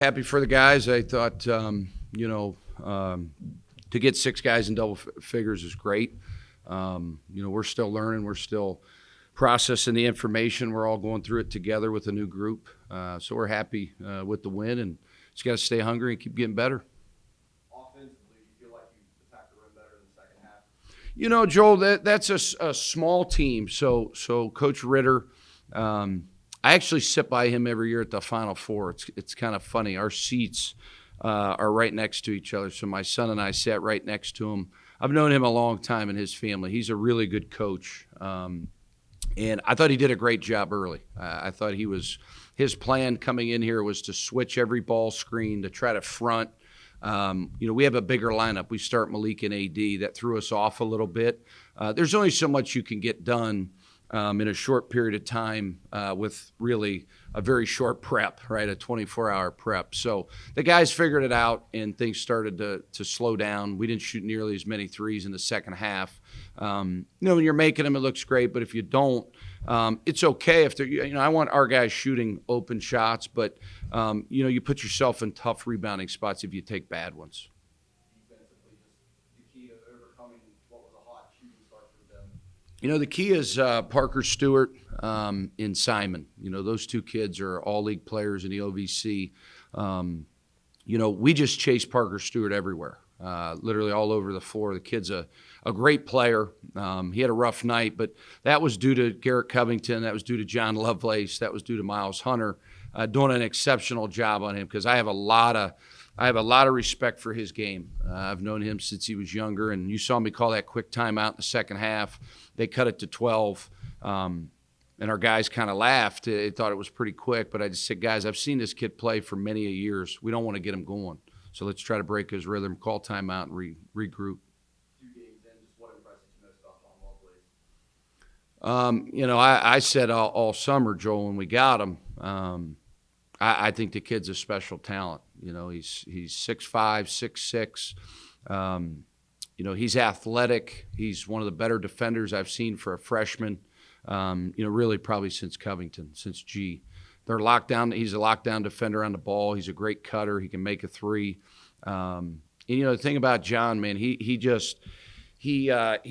Happy for the guys. I thought, to get six guys in double figures is great. We're still learning. We're still processing the information. We're all going through it together with a new group. So we're happy with the win, and just got to stay hungry and keep getting better. Offensively, do you feel like you attacked the rim better in the second half? Joel, that's a small team. So Coach Ritter, I actually sit by him every year at the Final Four. It's kind of funny. Our seats are right next to each other. So my son and I sat right next to him. I've known him a long time and his family. He's a really good coach. And I thought he did a great job early. I thought his plan coming in here was to switch every ball screen, to try to front. We have a bigger lineup. We start Malik and AD. That threw us off a little bit. There's only so much you can get done in a short period of time with really a very short prep, right, a 24-hour prep. So the guys figured it out, and things started to slow down. We didn't shoot nearly as many threes in the second half. When you're making them, it looks great, but if you don't, it's okay. If they're, I want our guys shooting open shots, but, you put yourself in tough rebounding spots if you take bad ones. Defensively, just the key to overcoming what was a hot shooting start for them. The key is Parker Stewart and Simon. Those two kids are all-league players in the OVC. We just chase Parker Stewart everywhere, literally all over the floor. The kid's a great player. He had a rough night, but that was due to Garrett Covington. That was due to John Lovelace. That was due to Miles Hunter doing an exceptional job on him, because I have a lot of respect for his game. I've known him since he was younger, and you saw me call that quick timeout in the second half. They cut it to 12, and our guys kind of laughed. They thought it was pretty quick, but I just said, guys, I've seen this kid play for many years. We don't want to get him going. So let's try to break his rhythm, call timeout, and regroup. 2 games in, just what impressed you most about John Lovelace? I said all summer, Joel, when we got him, I think the kid's a special talent. He's 6'5", 6'6". He's athletic. He's one of the better defenders I've seen for a freshman. Really probably since Covington, since G. They're locked down. He's a lockdown defender on the ball. He's a great cutter. He can make a three. The thing about John, man, he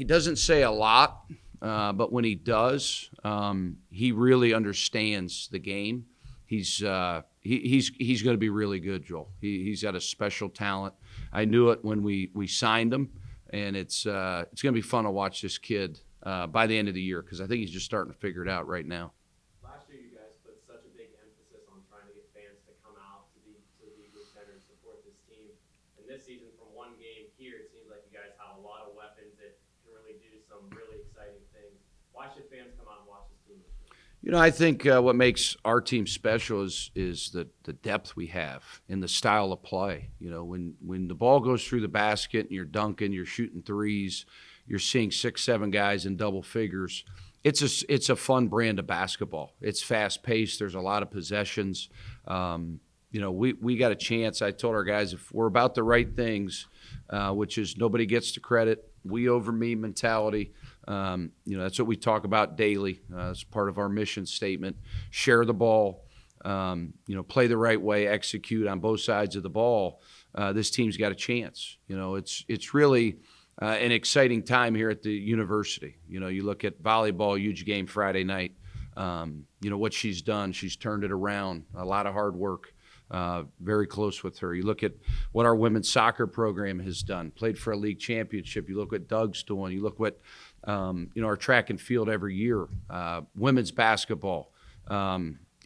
doesn't say a lot, but when he does, he really understands the game. He's going to be really good, Joel. He's got a special talent. I knew it when we signed him, and it's going to be fun to watch this kid by the end of the year, because I think he's just starting to figure it out right now. Last year, you guys put such a big emphasis on trying to get fans to come out to the Eagle Center and support this team. And this season, from one game here, it seems like you guys have a lot of weapons that can really do some really exciting things. Why should fans come out and watch this team this year? I think what makes our team special is the depth we have and the style of play. When the ball goes through the basket and you're dunking, you're shooting threes, you're seeing 6, 7 guys in double figures. It's a fun brand of basketball. It's fast paced. There's a lot of possessions. We got a chance. I told our guys, if we're about the right things, which is nobody gets the credit, we over me mentality. That's what we talk about daily. It's part of our mission statement. Share the ball, play the right way, execute on both sides of the ball. This team's got a chance. It's really an exciting time here at the university. You look at volleyball, huge game Friday night. What she's done, she's turned it around. A lot of hard work. Very close with her. You look at what our women's soccer program has done, played for a league championship. You look what Doug's doing. You look what, our track and field every year, women's basketball.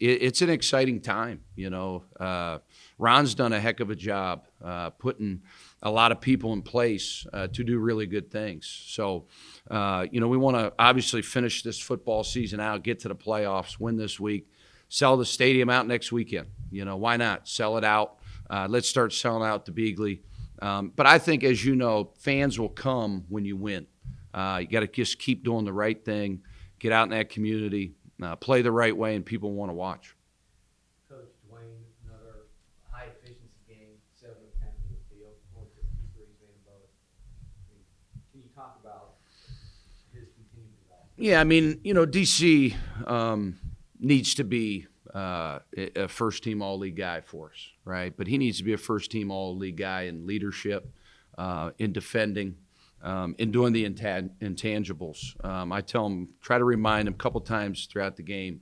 It's an exciting time. Ron's done a heck of a job putting a lot of people in place to do really good things. So, we want to obviously finish this football season out, get to the playoffs, win this week, sell the stadium out next weekend. Why not? Sell it out. Let's start selling out the Beagley. But I think, as you know, fans will come when you win. You got to just keep doing the right thing, get out in that community, play the right way, and people want to watch. Coach Dwayne, another high-efficiency game, 7 of 10 from the field, only 2 threes made in both. Can you talk about his continued development? Yeah, DC needs to be a first-team All-League guy for us, right? But he needs to be a first-team All-League guy in leadership, in defending, in doing the intangibles. I tell him, try to remind him a couple times throughout the game,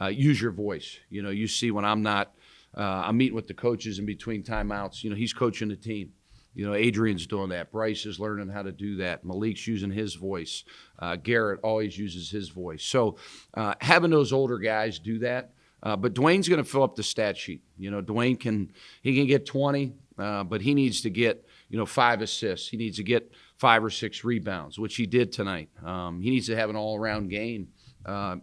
use your voice. You know, you see when I'm not, I'm meeting with the coaches in between timeouts, you know, he's coaching the team. You know, Adrian's doing that. Bryce is learning how to do that. Malik's using his voice. Garrett always uses his voice. So having those older guys do that. But Dwayne's going to fill up the stat sheet. You know, Dwayne can get 20, but he needs to get, 5 assists. He needs to get 5 or 6 rebounds, which he did tonight. He needs to have an all-around game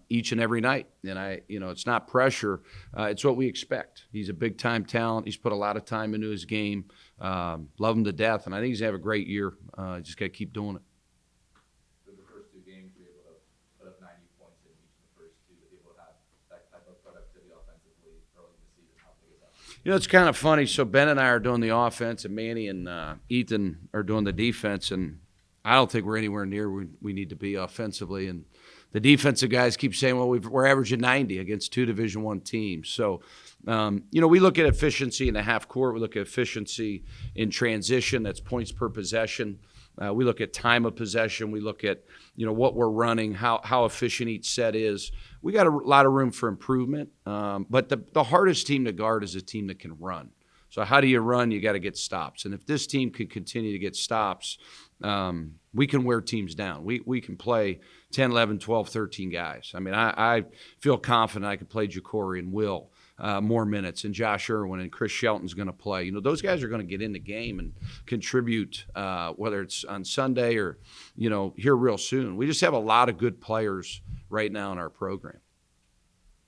each and every night. And it's not pressure. It's what we expect. He's a big-time talent. He's put a lot of time into his game. Love him to death, and I think he's going to have a great year. Just got to keep doing it. The first 2 games, we were able to put up 90 points in each of the first 2, to be able to have that type of productivity offensively early in the season. How big is that? It's kind of funny. So Ben and I are doing the offense, and Manny and Ethan are doing the defense, and I don't think we're anywhere near where we need to be offensively. And the defensive guys keep saying, well, we're averaging 90 against 2 Division I teams. So, we look at efficiency in the half court. We look at efficiency in transition. That's points per possession. We look at time of possession. We look at, what we're running, how efficient each set is. We got a lot of room for improvement. But the hardest team to guard is a team that can run. So how do you run? You got to get stops. And if this team can continue to get stops, we can wear teams down. We can play 10, 11, 12, 13 guys. I mean, I feel confident I can play Ja'Cory and Will more minutes, and Josh Irwin and Chris Shelton's going to play. Those guys are going to get in the game and contribute, whether it's on Sunday or, here real soon. We just have a lot of good players right now in our program.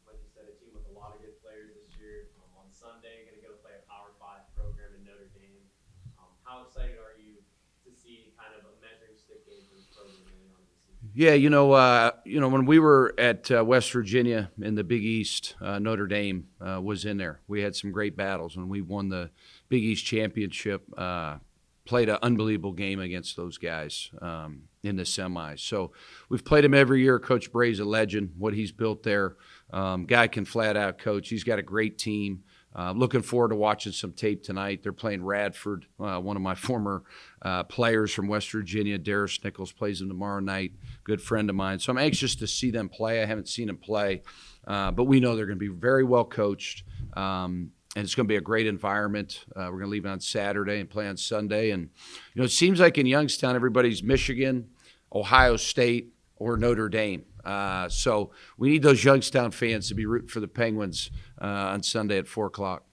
Like you said, a team with a lot of good players this year. On Sunday, going to go play a Power 5 program in Notre Dame. How excited are you to see kind of a measuring stick game for this program early on in the season? Yeah, when we were at West Virginia in the Big East, Notre Dame was in there. We had some great battles. When we won the Big East championship, played an unbelievable game against those guys in the semis. So we've played him every year. Coach Bray's a legend, what he's built there. Guy can flat out coach. He's got a great team. Looking forward to watching some tape tonight. They're playing Radford. One of my former players from West Virginia, Darius Nichols, plays them tomorrow night. Good friend of mine. So I'm anxious to see them play. I haven't seen them play, but we know they're going to be very well coached. And it's going to be a great environment. We're going to leave on Saturday and play on Sunday. And, it seems like in Youngstown, everybody's Michigan, Ohio State, or Notre Dame. So we need those Youngstown fans to be rooting for the Penguins on Sunday at 4 o'clock.